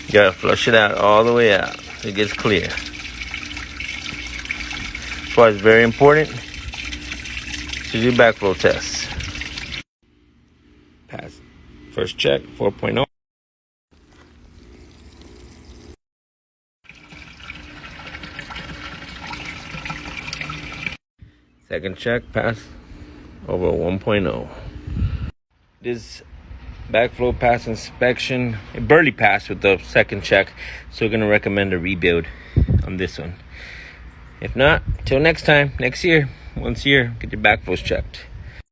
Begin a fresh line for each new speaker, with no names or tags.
You gotta flush it out all the way out so it gets clear. That's why it's very important to do backflow tests. Pass. First check, 4.0. Second check, pass over 1.0. This backflow pass inspection, it barely passed with the second check, so we're gonna recommend a rebuild on this one. If not, till next time, next year, once a year, get your backflows checked.